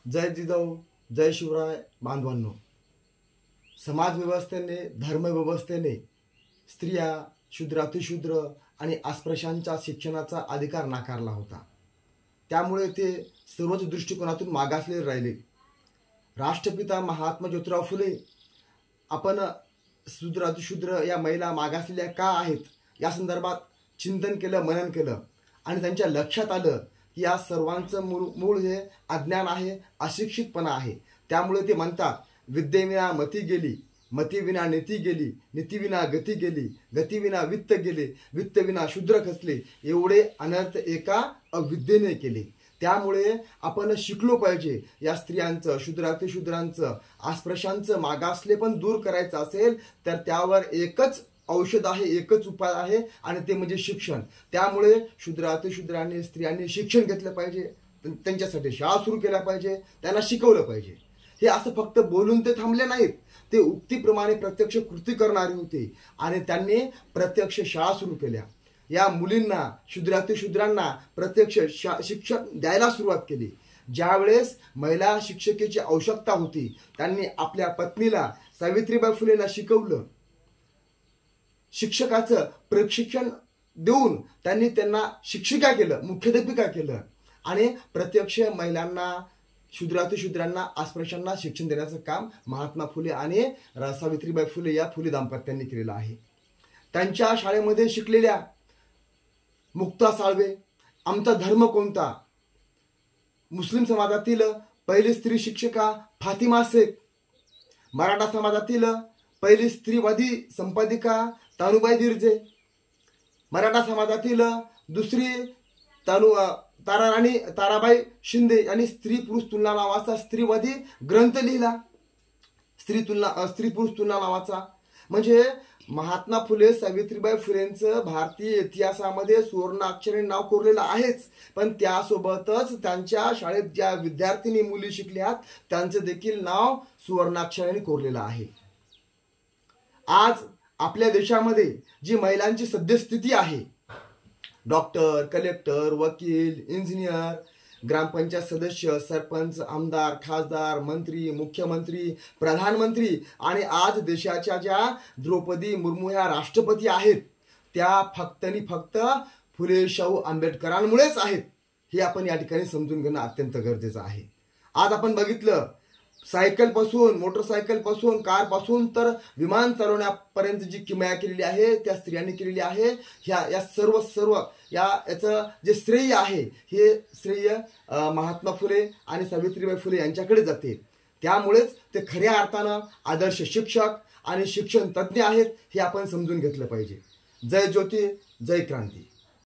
जय जिजाऊ, जय शिवराय बांधवांनो. समाज व्यवस्थेने, धर्म व्यवस्थेने स्त्रिया, शूद्र, अतिशूद्र आणि अस्पृश्यांच्या शिक्षणाचा अधिकार नाकारला होता. त्यामुळे ते सर्वच दृष्टिकोनातून मागासले राहिले. राष्ट्रपिता महात्मा ज्योतिराव फुले आपण शूद्र, अतिशूद्र या महिला मागासलेल्या का आहेत या संदर्भात चिंतन केलं, मनन केलं आणि त्यांच्या लक्षात आलं की या सर्वांचं मूळ हे अज्ञान आहे, अशिक्षितपणा आहे. त्यामुळे ते म्हणतात, विद्येविना मती गेली, मतीविना नीती गेली, नीतीविना गती गेली, गतीविना वित्त गेले, वित्तविना शूद्र खचले, एवढे अनर्थ एका अविद्येने केले. त्यामुळे आपण शिकलो पाहिजे. या स्त्रियांचं, शूद्र, अतिशूद्रांचं, अस्पृश्यांचं मागासले पण दूर करायचं असेल तर त्यावर एकच औषध आहे, एकच उपाय आहे आणि ते म्हणजे शिक्षण. त्यामुळे शूद्र, अतिशूद्रांनी, स्त्रियांनी शिक्षण घेतलं पाहिजे, त्यांच्यासाठी शाळा सुरू केल्या पाहिजे, त्यांना शिकवलं पाहिजे. हे असं फक्त बोलून ते थांबले नाहीत, ते उक्तीप्रमाणे प्रत्यक्ष कृती करणारे होते आणि त्यांनी प्रत्यक्ष शाळा सुरू केल्या. या मुलींना, शूद्र, अतिशूद्रांना प्रत्यक्ष शिक्षण द्यायला सुरुवात केली. ज्यावेळेस महिला शिक्षकेची आवश्यकता होती, त्यांनी आपल्या पत्नीला, सावित्रीबाई फुलेला शिकवलं. शिक्षकाचं प्रशिक्षण देऊन त्यांनी त्यांना शिक्षिका केलं, मुख्याध्यापिका केलं आणि प्रत्यक्ष महिलांना, शूद्र, अतिशूद्रांना, अस्पृश्यांना शिक्षण देण्याचं काम महात्मा फुले आणि सावित्रीबाई फुले या फुले दाम्पत्यांनी केलेलं आहे. त्यांच्या शाळेमध्ये शिकलेल्या मुक्ता साळवे, आमचा धर्म कोणता, मुस्लिम समाजातील पहिली स्त्री शिक्षिका फातिमा शेख, मराठा समाजातील पहिली स्त्रीवादी संपादिका तानुबाई दिरजे, मराठा समाजातील दुसरी ताराबाई शिंदे यांनी स्त्री पुरुष तुलना नावाचा स्त्रीवादी ग्रंथ लिहिला. स्त्री पुरुष तुलना नावाचा. म्हणजे महात्मा फुले, सावित्रीबाई फुलेंचं भारतीय इतिहासामध्ये सुवर्णाक्षरे नाव कोरलेलं आहेच, पण त्यासोबतच त्यांच्या शाळेत ज्या विद्यार्थिनी मुली शिकल्यात त्यांचं देखील नाव सुवर्णाक्षराने कोरलेलं आहे. आज आपल्या देशामध्ये जी महिलांची सद्यस्थिती आहे, डॉक्टर, कलेक्टर, वकील, इंजिनियर, ग्रामपंचायत सदस्य, सरपंच, आमदार, खासदार, मंत्री, मुख्यमंत्री, प्रधानमंत्री आणि आज देशाच्या ज्या द्रौपदी मुर्मू ह्या राष्ट्रपती आहेत, त्या फक्त फुले शाहू आंबेडकरांमुळेच आहेत. हे आपण या ठिकाणी समजून घेणं अत्यंत गरजेचं आहे. आज आपण बघितलं, सायकल पासून, मोटरसायकल पासून, कार पासून तर विमान चालवण्यापर्यंत जी किमया केलेली आहे त्या स्त्रियांनी केलेली आहे. या सर्व याचं जे श्रेय आहे हे श्रेय महात्मा फुले आणि सावित्रीबाई फुले यांच्याकडे जाते. त्यामुळेच ते खऱ्या अर्थानं आदर्श शिक्षक आणि शिक्षण तज्ज्ञ आहेत, हे आपण समजून घेतलं पाहिजे. जय ज्योती, जय क्रांती.